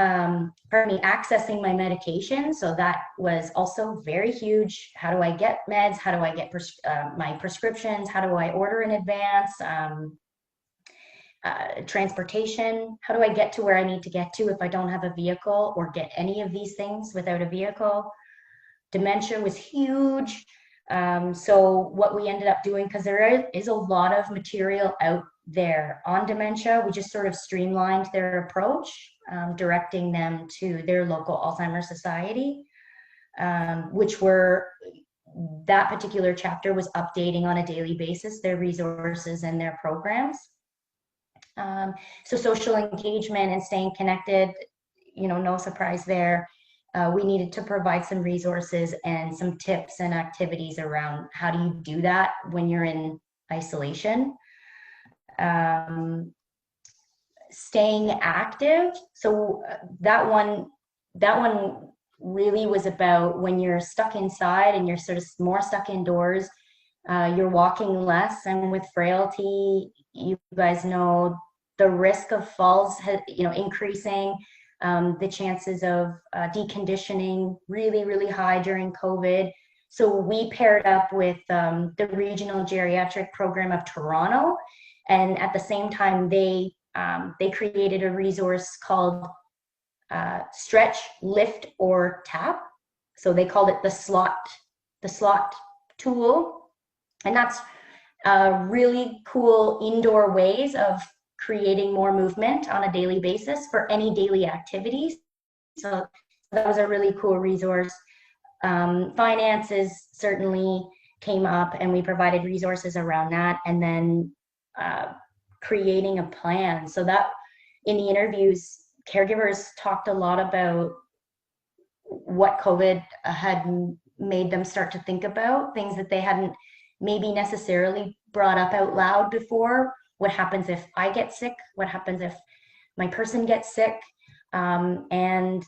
my medication. So that was also very huge. How do I get meds? How do I get my prescriptions? How do I order in advance? Transportation. How do I get to where I need to get to if I don't have a vehicle, or get any of these things without a vehicle? Dementia was huge. So what we ended up doing, because there is a lot of material out there on dementia, we just sort of streamlined their approach, directing them to their local Alzheimer's Society, that particular chapter was updating on a daily basis their resources and their programs. So social engagement and staying connected, no surprise there. We needed to provide some resources and some tips and activities around how do you do that when you're in isolation. Staying active. So that one really was about when you're stuck inside and you're sort of more stuck indoors, you're walking less, and with frailty, you guys know the risk of falls, increasing. The chances of deconditioning really, really high during COVID. So we paired up with the Regional Geriatric Program of Toronto, and at the same time, they created a resource called Stretch, Lift, or Tap. So they called it the slot tool, and that's really cool indoor ways of creating more movement on a daily basis for any daily activities. So that was a really cool resource. Finances certainly came up, and we provided resources around that, and then creating a plan. So that in the interviews, caregivers talked a lot about what COVID had made them start to think about, things that they hadn't maybe necessarily brought up out loud before. What happens if I get sick? What happens if my person gets sick? And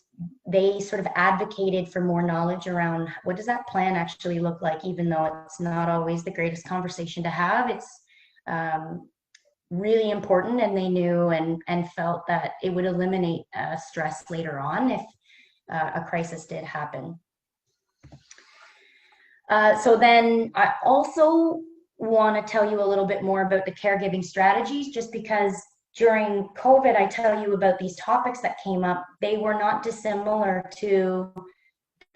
they sort of advocated for more knowledge around what does that plan actually look like, even though it's not always the greatest conversation to have. It's really important, and they knew and felt that it would eliminate stress later on if a crisis did happen. So then I also want to tell you a little bit more about the caregiving strategies, just because during COVID, I tell you about these topics that came up. They were not dissimilar to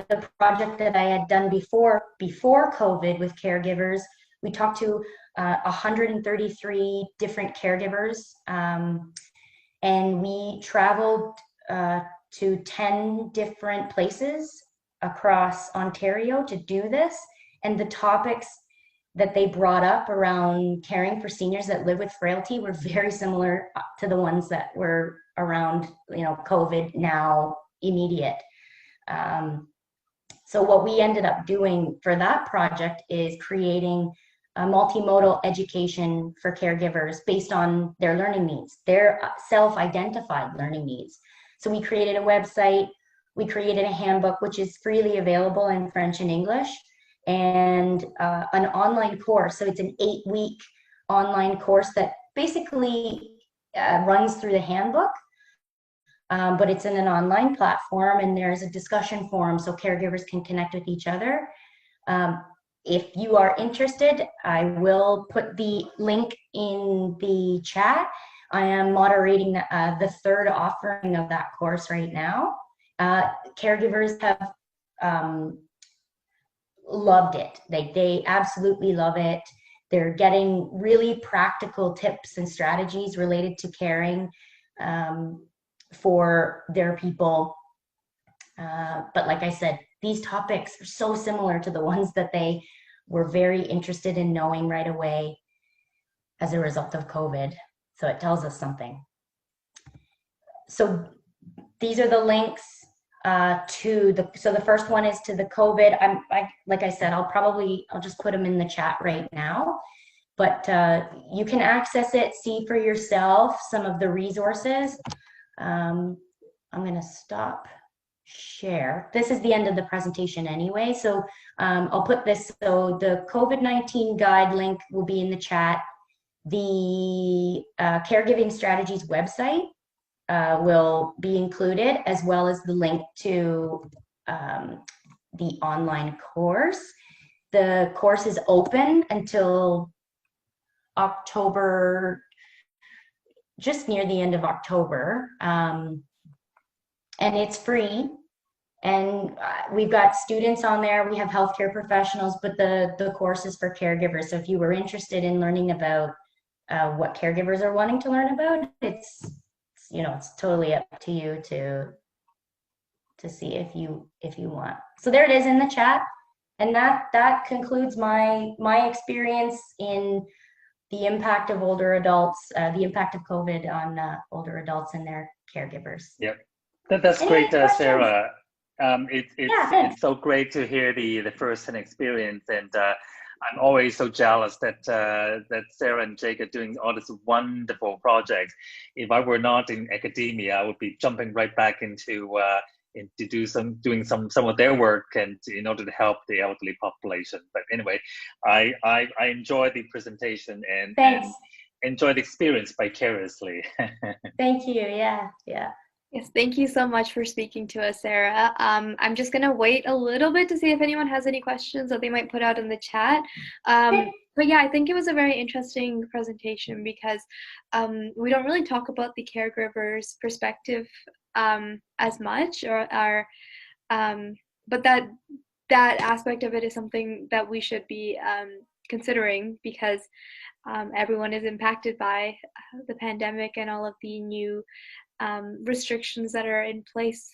the project that I had done before COVID with caregivers. We talked to 133 different caregivers, and we traveled to 10 different places across Ontario to do this. And the topics that they brought up around caring for seniors that live with frailty were very similar to the ones that were around, COVID now immediate. So what we ended up doing for that project is creating a multimodal education for caregivers based on their learning needs, their self-identified learning needs. So we created a website, we created a handbook, which is freely available in French and English, and an online course. So it's an 8-week online course that basically runs through the handbook, but it's in an online platform, and there's a discussion forum so caregivers can connect with each other. If you are interested, I will put the link in the chat. I am moderating the third offering of that course right now. Caregivers have loved it. They absolutely love it. They're getting really practical tips and strategies related to caring for their people. But like I said, these topics are so similar to the ones that they were very interested in knowing right away as a result of COVID. So it tells us something. So these are the links so the first one is to the COVID. Like I said, I'll just put them in the chat right now. but you can access it, see for yourself some of the resources. I'm going to stop share. This is the end of the presentation anyway, so I'll put this, so the COVID-19 guide link will be in the chat. The Caregiving Strategies website will be included, as well as the link to the online course. The course is open until October, just near the end of October, and it's free. And we've got students on there, we have healthcare professionals, but the course is for caregivers. So if you were interested in learning about what caregivers are wanting to learn about, it's it's totally up to you to see if you want. So there it is in the chat, and that concludes my experience in the impact of older adults, the impact of COVID on older adults and their caregivers. Yep, that's great, Sarah. It's so great to hear the first-hand experience, and I'm always so jealous that Sarah and Jake are doing all this wonderful projects. If I were not in academia, I would be jumping right back into doing some of their work, and in order to help the elderly population. But anyway, I enjoyed the presentation and enjoyed the experience vicariously. Thank you. Yeah. Yes, thank you so much for speaking to us, Sarah. I'm just going to wait a little bit to see if anyone has any questions that they might put out in the chat. But yeah, I think it was a very interesting presentation because we don't really talk about the caregiver's perspective as much, but that aspect of it is something that we should be considering, because everyone is impacted by the pandemic and all of the new restrictions that are in place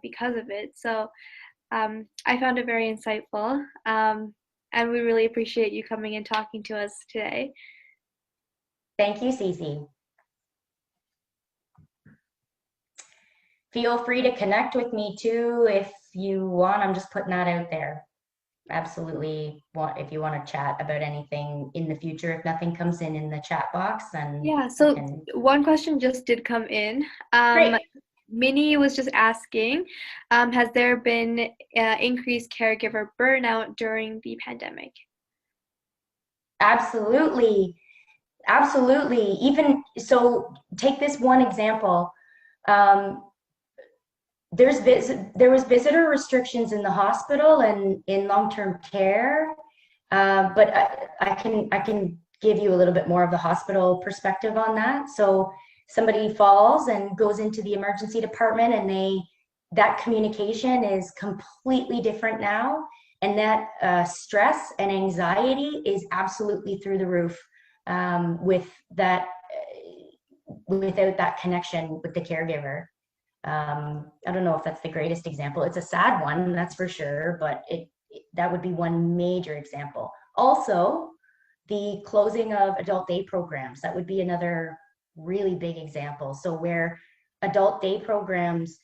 because of it. So I found it very insightful, and we really appreciate you coming and talking to us today. Thank you, Cece. Feel free to connect with me too if you want. I'm just putting that out there. Absolutely, if you want to chat about anything in the future, if nothing comes in the chat box, then yeah. So one question just did come in. Minnie was just asking, has there been increased caregiver burnout during the pandemic? Absolutely. Even so, take this one example. There was visitor restrictions in the hospital and in long-term care, but I can give you a little bit more of the hospital perspective on that. So somebody falls and goes into the emergency department, and that communication is completely different now, and that stress and anxiety is absolutely through the roof without that connection with the caregiver. I don't know if that's the greatest example. It's a sad one, that's for sure, but that would be one major example. Also, the closing of adult day programs, that would be another really big example. So where adult day programs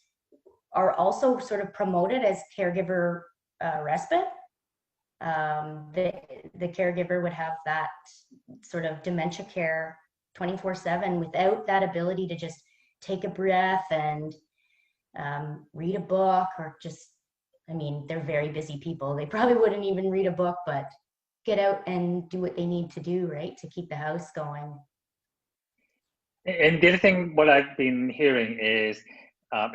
are also sort of promoted as caregiver respite, the caregiver would have that sort of dementia care 24/7 without that ability to just take a breath and read a book, or just, I mean, they're very busy people. They probably wouldn't even read a book, but get out and do what they need to do, right, to keep the house going. And the other thing, what I've been hearing is,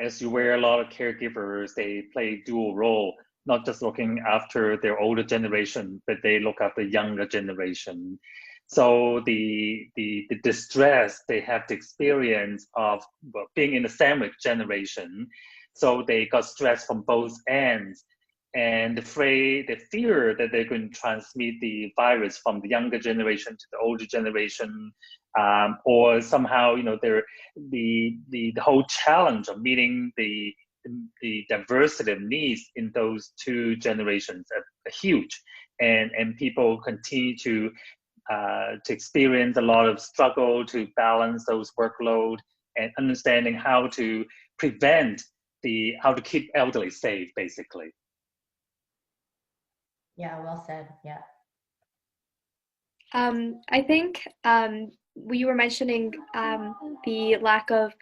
as you wear a lot of caregivers, they play dual role, not just looking after their older generation, but they look after the younger generation. So the distress they have the experience of being in the sandwich generation, so they got stress from both ends, and the fear that they're going to transmit the virus from the younger generation to the older generation, or somehow, you know, the whole challenge of meeting the diversity of needs in those two generations are huge, and people continue to experience a lot of struggle to balance those workload and understanding how to how to keep elderly safe, basically. Yeah, well said. Yeah. I think we were mentioning the lack of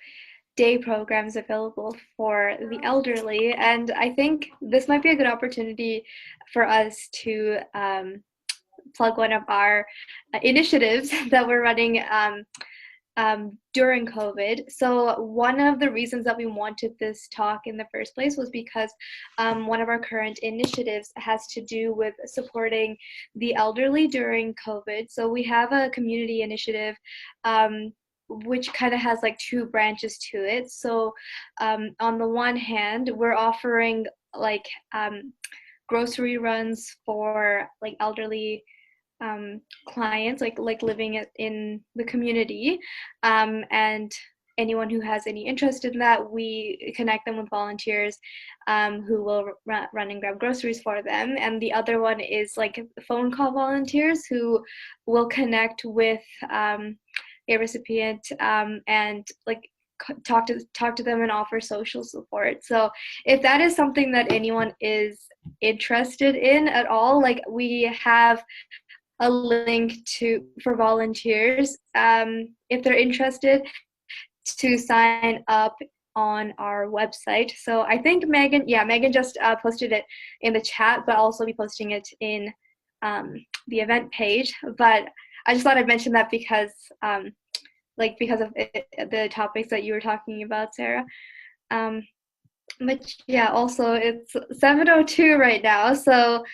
day programs available for the elderly, and I think this might be a good opportunity for us to plug one of our initiatives that we're running during COVID. So one of the reasons that we wanted this talk in the first place was because one of our current initiatives has to do with supporting the elderly during COVID. So we have a community initiative which kind of has like two branches to it. So on the one hand, we're offering like grocery runs for like elderly clients, like living in the community, and anyone who has any interest in that, we connect them with volunteers who will run and grab groceries for them. And the other one is like phone call volunteers who will connect with a recipient and like talk to them and offer social support. So if that is something that anyone is interested in at all, like we have a link for volunteers if they're interested to sign up on our website. So I think Megan just posted it in the chat, but I'll also be posting it in the event page. But I just thought I'd mention that because because of the topics that you were talking about, Sarah. But yeah, also it's 7:02 right now, so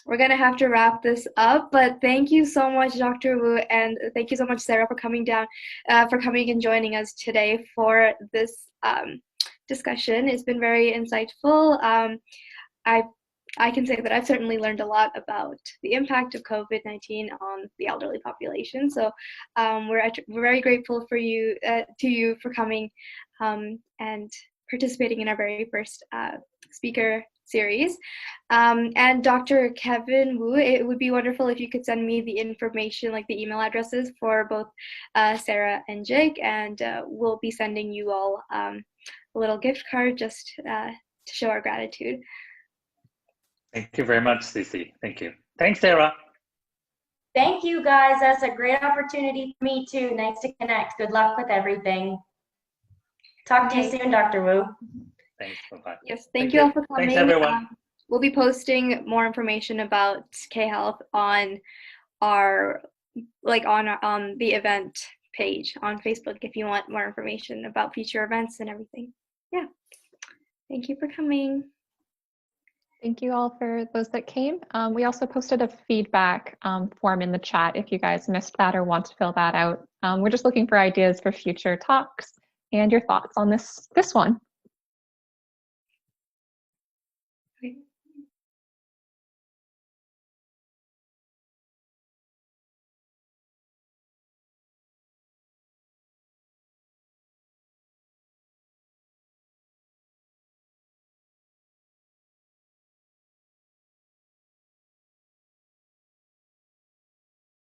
we're gonna have to wrap this up. But thank you so much, Dr. Wu, and thank you so much, Sarah, for coming down, for coming and joining us today for this discussion. It's been very insightful. I can say that I've certainly learned a lot about the impact of COVID-19 on the elderly population. So we're very grateful for you for coming and participating in our very first speaker series. And Dr. Kevin Wu, it would be wonderful if you could send me the information, like the email addresses for both Sarah and Jake, and we'll be sending you all a little gift card just to show our gratitude. Thank you very much, Cece. Thank you. Thanks, Sarah. Thank you, guys. That's a great opportunity for me too. Nice to connect. Good luck with everything. Talk to you soon, Dr. Wu. Thanks. Bye-bye. Yes, thank you all for coming. Thanks, everyone. We'll be posting more information about K-Health on our on the event page on Facebook if you want more information about future events and everything. Yeah. Thank you for coming. Thank you all for those that came. We also posted a feedback form in the chat if you guys missed that or want to fill that out. We're just looking for ideas for future talks and your thoughts on this one.